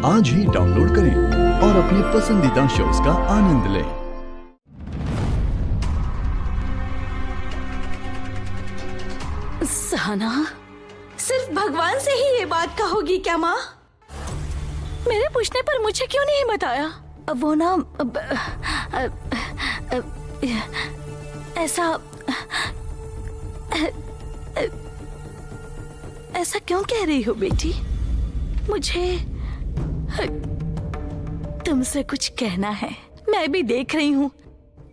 आज ही डाउनलोड करें और अपने पसंदीदा शोज का आनंद लें। सहना, सिर्फ भगवान से ही ये बात कहोगी क्या माँ? मेरे पूछने पर मुझे क्यों नहीं बताया? वो ना ऐसा क्यों कह रही हो बेटी? मुझे तुमसे कुछ कहना है। मैं भी देख रही हूँ,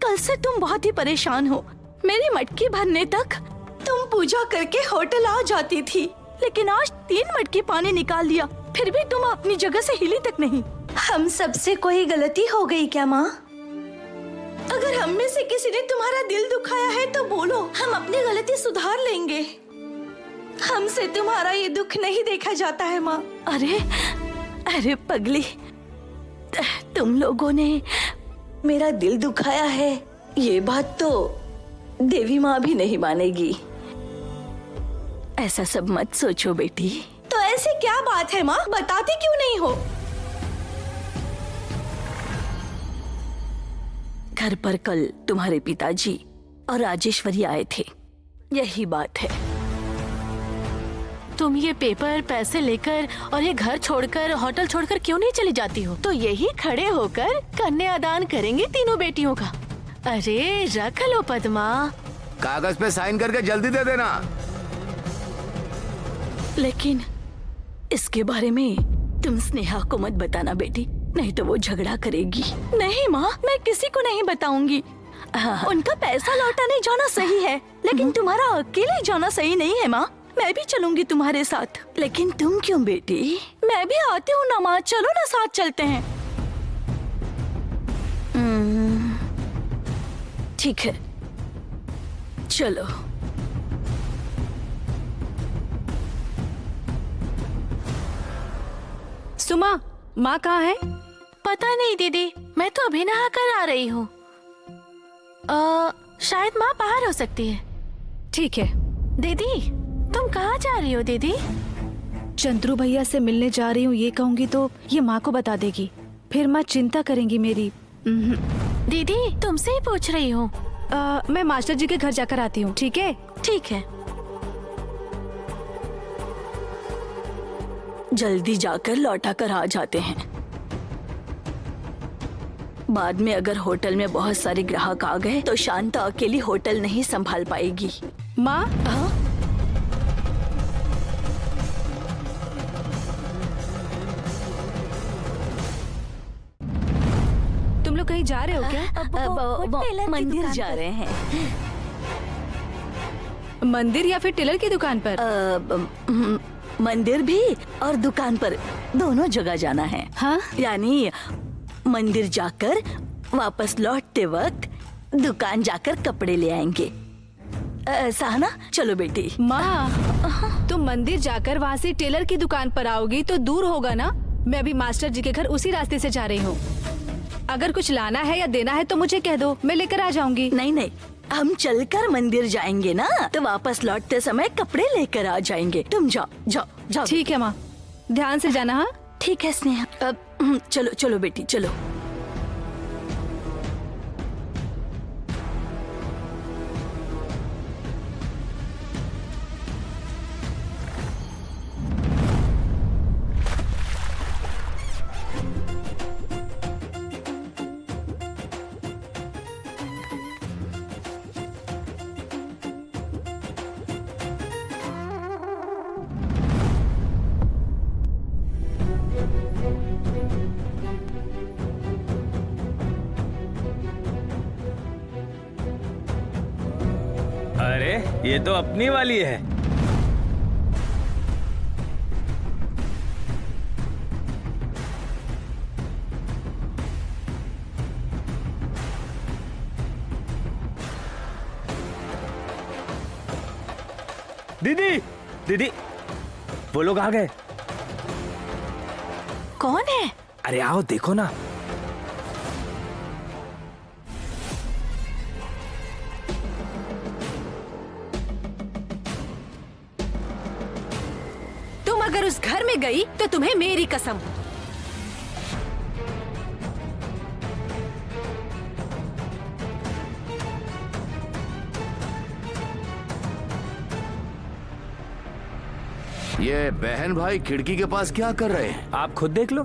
कल से तुम बहुत ही परेशान हो। मेरी मटकी भरने तक तुम पूजा करके होटल आ जाती थी, लेकिन आज 3 मटकी पानी निकाल दिया, फिर भी तुम अपनी जगह से हिली तक नहीं। हम सबसे कोई गलती हो गई क्या माँ? अगर हम में से किसी ने तुम्हारा दिल दुखाया है तो बोलो, हम अपनी गलती सुधार लेंगे। हमसे तुम्हारा ये दुख नहीं देखा जाता है माँ। अरे पगली, तुम लोगों ने मेरा दिल दुखाया है, ये बात तो देवी माँ भी नहीं मानेगी। ऐसा सब मत सोचो बेटी। तो ऐसी क्या बात है माँ, बताती क्यों नहीं हो? घर पर कल तुम्हारे पिताजी और राजेश्वरी आए थे, यही बात है। तुम ये पेपर पैसे लेकर और ये घर छोड़कर होटल छोड़कर क्यों नहीं चली जाती हो? तो यही खड़े होकर कन्यादान करेंगे तीनों बेटियों का। अरे रख लो पद्मा, कागज पे साइन करके जल्दी दे देना। लेकिन इसके बारे में तुम स्नेहा को मत बताना बेटी, नहीं तो वो झगड़ा करेगी। नहीं माँ, मैं किसी को नहीं बताऊंगी। उनका पैसा लौटाने जाना सही है, लेकिन तुम्हारा अकेले जाना सही नहीं है माँ। मैं भी चलूंगी तुम्हारे साथ। लेकिन तुम क्यों बेटी? मैं भी आती हूँ ना माँ, चलो ना साथ चलते हैं। ठीक है, चलो। सुमा, माँ कहाँ है? पता नहीं दीदी, मैं तो अभी नहा कर आ रही हूँ। शायद माँ बाहर हो सकती है। ठीक है। दीदी, तुम कहाँ जा रही हो दीदी? चंद्रू भैया से मिलने जा रही हूँ ये कहूँगी तो ये माँ को बता देगी, फिर माँ चिंता करेंगी मेरी। दीदी, तुमसे ही पूछ रही हूँ। मैं मास्टर जी के घर जाकर आती हूँ, ठीक है? ठीक है। जल्दी जाकर लौटा कर आ जाते हैं। बाद में अगर होटल में बहुत सारे ग्राहक आ गए तो शांता अकेली होटल नहीं संभाल पाएगी। माँ, तुम लोग कहीं जा रहे हो क्या? वो मंदिर जा रहे हैं। मंदिर या फिर टेलर की दुकान पर? मंदिर भी और दुकान पर, दोनों जगह जाना है। हाँ? यानी मंदिर जाकर वापस लौटते वक्त दुकान जाकर कपड़े ले आएंगे। सहना, चलो बेटी। माँ, तुम मंदिर जाकर वहाँ से टेलर की दुकान पर आओगी तो दूर होगा ना? मैं अभी मास्टर जी के घर उसी रास्ते से जा रही हूँ। अगर कुछ लाना है या देना है तो मुझे कह दो, मैं लेकर आ जाऊंगी। नहीं, हम चलकर मंदिर जाएंगे ना, तो वापस लौटते समय कपड़े लेकर आ जाएंगे। तुम जाओ। ठीक है माँ, ध्यान से जाना। हाँ, ठीक है स्नेहा। चलो बेटी, चलो। अरे ये तो अपनी वाली है। दीदी, वो लोग आ गए। कौन है? अरे आओ देखो ना। तुम अगर उस घर में गई तो तुम्हें मेरी कसम, ये बहन भाई खिड़की के पास क्या कर रहे हैं? आप खुद देख लो।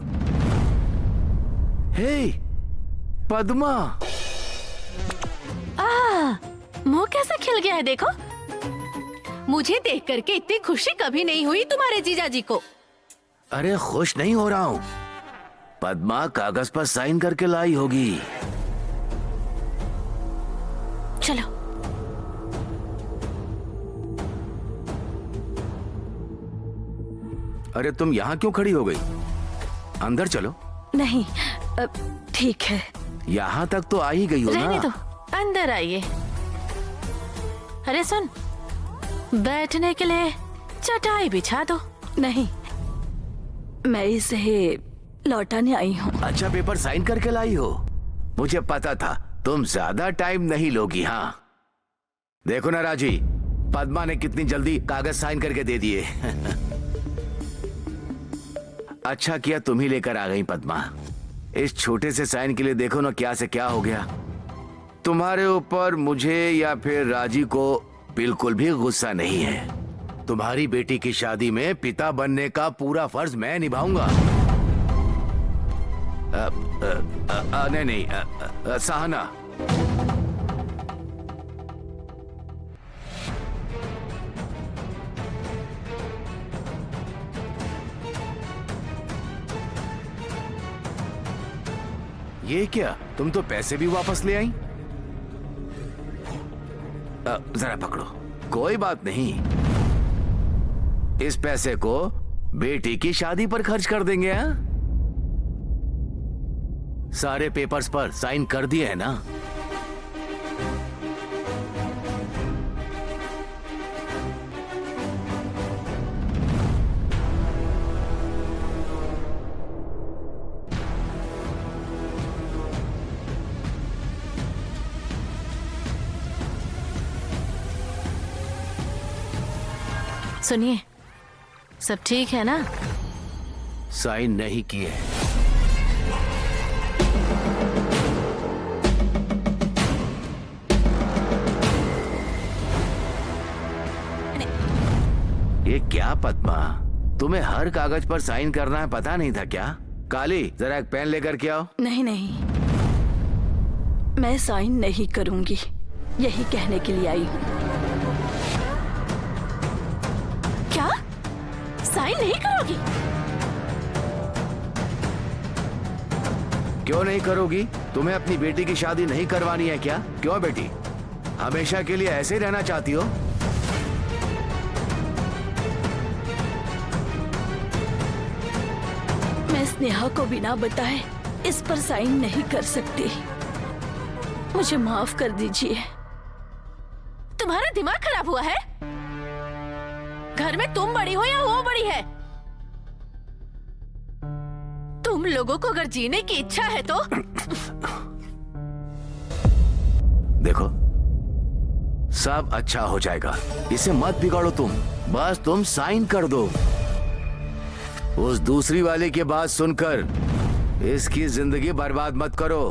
हे पद्मा, मुंह कैसे खिल गया है देखो। मुझे देख करके इतनी खुशी कभी नहीं हुई तुम्हारे जीजाजी को। अरे खुश नहीं हो रहा हूँ। पद्मा कागज पर साइन करके लाई होगी। चलो। अरे तुम यहाँ क्यों खड़ी हो गई? अंदर चलो। नहीं, ठीक है। यहाँ तक तो आ ही गई हो रहने ना। दो, अंदर आइए। अरे सुन, बैठने के लिए चटाई बिछा दो। नहीं, मैं इसे लौटाने आई हूँ। अच्छा पेपर साइन करके लाई हो। मुझे पता था तुम ज्यादा टाइम नहीं लोगी। हाँ देखो ना राजी, पद्मा ने कितनी जल्दी कागज साइन करके दे दिए। अच्छा किया तुम ही लेकर आ गई पद्मा। इस छोटे से साइन के लिए देखो ना क्या से क्या हो गया। तुम्हारे ऊपर मुझे या फिर राजी को बिल्कुल भी गुस्सा नहीं है। तुम्हारी बेटी की शादी में पिता बनने का पूरा फर्ज मैं निभाऊंगा। नहीं, सहना। ये क्या, तुम तो पैसे भी वापस ले आई। जरा पकड़ो। कोई बात नहीं, इस पैसे को बेटी की शादी पर खर्च कर देंगे। हाँ? सारे पेपर्स पर साइन कर दिए है ना? सुनिए, सब ठीक है ना? साइन नहीं किए। ये क्या पद्मा, तुम्हें हर कागज पर साइन करना है, पता नहीं था क्या? काली, जरा एक पेन लेकर के आओ। नहीं नहीं, मैं साइन नहीं करूंगी, यही कहने के लिए आई हूँ। क्या? साइन नहीं करोगी? क्यों नहीं करोगी? तुम्हें अपनी बेटी की शादी नहीं करवानी है क्या? क्यों बेटी, हमेशा के लिए ऐसे ही रहना चाहती हो? मैं स्नेहा को बिना बताए इस पर साइन नहीं कर सकती। मुझे माफ कर दीजिए। तुम्हारा दिमाग खराब हुआ है? घर में तुम बड़ी हो या वो बड़ी है? तुम लोगों को अगर जीने की इच्छा है तो देखो, सब अच्छा हो जाएगा, इसे मत बिगाड़ो तुम। बस तुम साइन कर दो। उस दूसरी वाले की बात सुनकर इसकी जिंदगी बर्बाद मत करो।